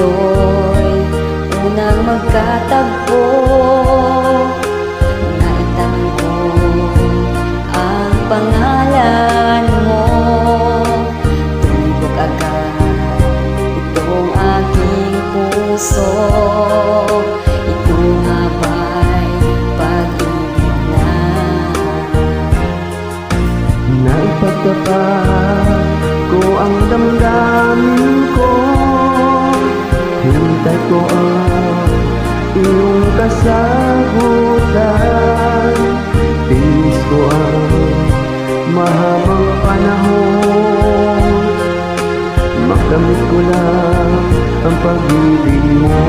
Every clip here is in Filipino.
tayo'y unang magkatagpo. Naitanong ko ang pangalan mo, tubog agad itong aking puso. Ito nga ba'y pag-ibig na? Naipagtapat ko ang damdamin ko, hintay ko ang iyong kasagutan. Tinis ko ang mahabang panahon, makamit ko lang ang pag-ibig mo.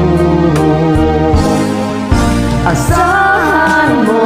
Asahan mo